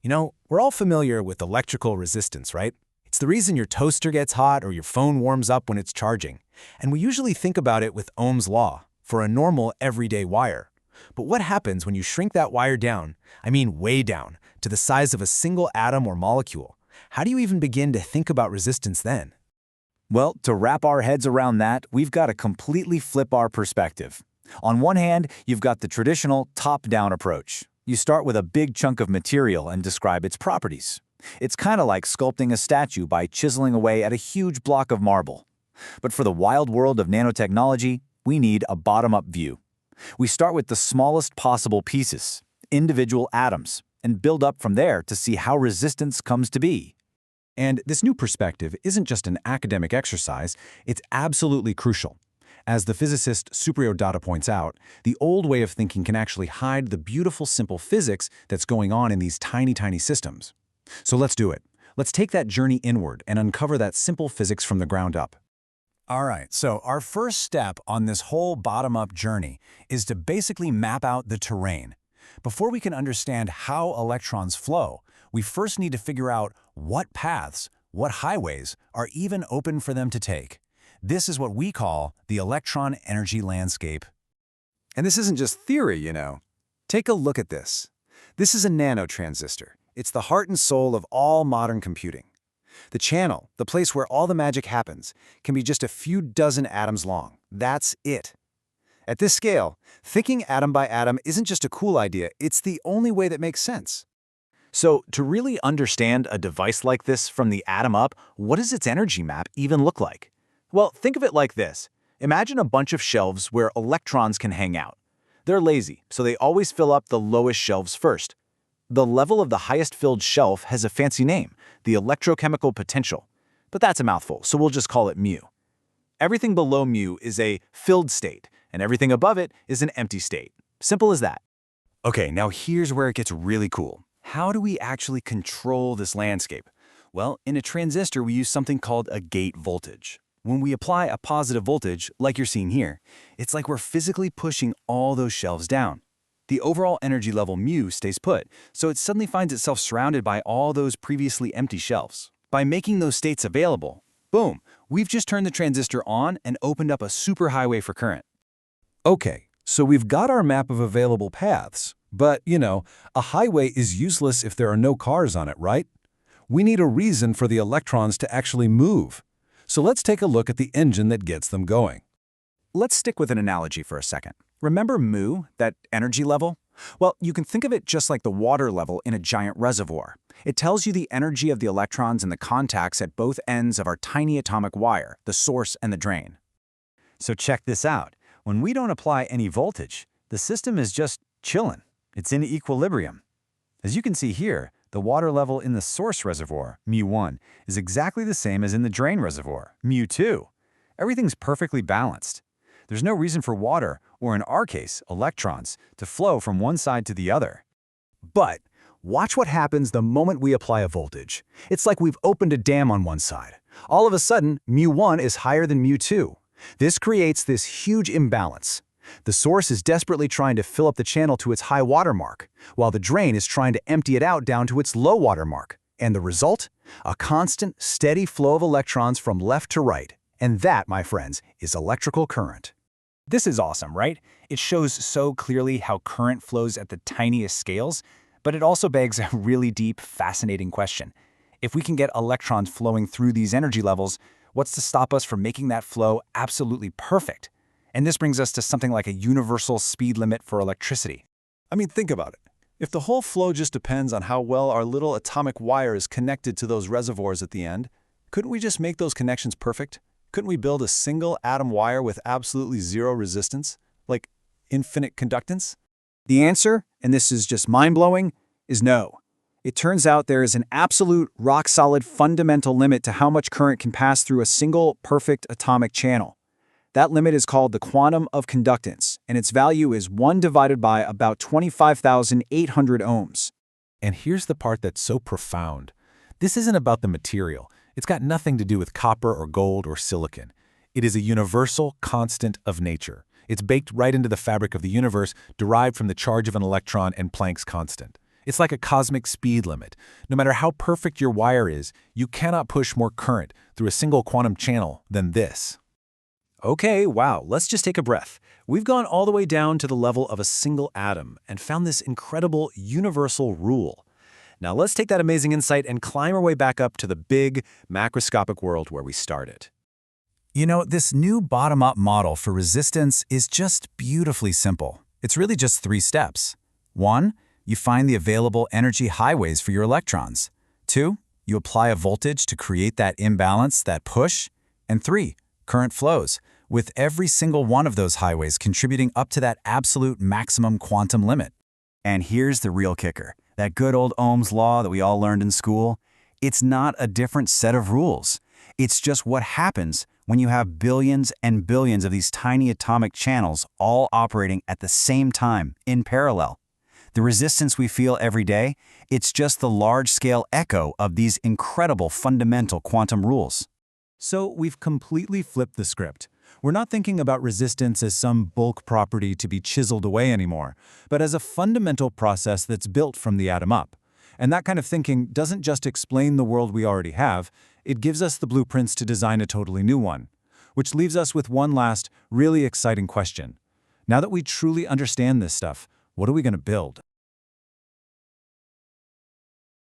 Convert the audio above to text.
We're all familiar with electrical resistance, right? It's the reason your toaster gets hot or your phone warms up when it's charging. And we usually think about it with Ohm's law for a normal, everyday wire. But what happens when you shrink that wire down, I mean way down, to the size of a single atom or molecule? How do you even begin to think about resistance then? Well, to wrap our heads around that, we've got to completely flip our perspective. On one hand, you've got the traditional top-down approach. You start with a big chunk of material and describe its properties. It's kind of like sculpting a statue by chiseling away at a huge block of marble. But for the wild world of nanotechnology, we need a bottom-up view. We start with the smallest possible pieces, individual atoms, and build up from there to see how resistance comes to be. And this new perspective isn't just an academic exercise, it's absolutely crucial. As the physicist Supriyo Datta points out, the old way of thinking can actually hide the beautiful, simple physics that's going on in these tiny, tiny systems. So let's do it. Let's take that journey inward and uncover that simple physics from the ground up. All right, so our first step on this whole bottom-up journey is to basically map out the terrain. Before we can understand how electrons flow, we first need to figure out what paths, what highways, are even open for them to take. This is what we call the electron energy landscape. And this isn't just theory, Take a look at this. This is a nanotransistor. It's the heart and soul of all modern computing. The channel, the place where all the magic happens, can be just a few dozen atoms long. That's it. At this scale, thinking atom by atom isn't just a cool idea, it's the only way that makes sense. So, to really understand a device like this from the atom up, what does its energy map even look like? Well, think of it like this. Imagine a bunch of shelves where electrons can hang out. They're lazy, so they always fill up the lowest shelves first. The level of the highest filled shelf has a fancy name, the electrochemical potential. But that's a mouthful, so we'll just call it mu. Everything below mu is a filled state, and everything above it is an empty state. Simple as that. Okay, now here's where it gets really cool. How do we actually control this landscape? Well, in a transistor, we use something called a gate voltage. When we apply a positive voltage, like you're seeing here, it's like we're physically pushing all those shelves down. The overall energy level mu stays put, so it suddenly finds itself surrounded by all those previously empty shelves. By making those states available, boom, we've just turned the transistor on and opened up a superhighway for current. Okay, so we've got our map of available paths, but, a highway is useless if there are no cars on it, right? We need a reason for the electrons to actually move. So let's take a look at the engine that gets them going. Let's stick with an analogy for a second. Remember mu, that energy level? Well, you can think of it just like the water level in a giant reservoir. It tells you the energy of the electrons in the contacts at both ends of our tiny atomic wire, the source and the drain. So check this out. When we don't apply any voltage, the system is just chilling. It's in equilibrium. As you can see here, the water level in the source reservoir, mu1, is exactly the same as in the drain reservoir, mu2. Everything's perfectly balanced. There's no reason for water, or in our case, electrons, to flow from one side to the other. But watch what happens the moment we apply a voltage. It's like we've opened a dam on one side. All of a sudden, mu1 is higher than mu2. This creates this huge imbalance. The source is desperately trying to fill up the channel to its high water mark, while the drain is trying to empty it out down to its low water mark. And the result? A constant, steady flow of electrons from left to right. And that, my friends, is electrical current. This is awesome, right? It shows so clearly how current flows at the tiniest scales, but it also begs a really deep, fascinating question. If we can get electrons flowing through these energy levels, what's to stop us from making that flow absolutely perfect? And this brings us to something like a universal speed limit for electricity. I mean, think about it. If the whole flow just depends on how well our little atomic wire is connected to those reservoirs at the end, couldn't we just make those connections perfect? Couldn't we build a single atom wire with absolutely zero resistance, like infinite conductance? The answer, and this is just mind-blowing, is no. It turns out there is an absolute, rock-solid, fundamental limit to how much current can pass through a single, perfect atomic channel. That limit is called the quantum of conductance, and its value is 1 divided by about 25,800 ohms. And here's the part that's so profound. This isn't about the material. It's got nothing to do with copper or gold or silicon. It is a universal constant of nature. It's baked right into the fabric of the universe, derived from the charge of an electron and Planck's constant. It's like a cosmic speed limit. No matter how perfect your wire is, you cannot push more current through a single quantum channel than this. Okay, wow, let's just take a breath. We've gone all the way down to the level of a single atom and found this incredible universal rule. Now let's take that amazing insight and climb our way back up to the big, macroscopic world where we started. You know, this new bottom-up model for resistance is just beautifully simple. It's really just 3 steps. 1, you find the available energy highways for your electrons. 2, you apply a voltage to create that imbalance, that push. And 3, current flows, with every single one of those highways contributing up to that absolute maximum quantum limit. And here's the real kicker. That good old Ohm's law that we all learned in school, it's not a different set of rules. It's just what happens when you have billions and billions of these tiny atomic channels all operating at the same time, in parallel. The resistance we feel every day, it's just the large-scale echo of these incredible fundamental quantum rules. So we've completely flipped the script. We're not thinking about resistance as some bulk property to be chiseled away anymore, but as a fundamental process that's built from the atom up. And that kind of thinking doesn't just explain the world we already have, it gives us the blueprints to design a totally new one. Which leaves us with one last, really exciting question. Now that we truly understand this stuff, what are we going to build?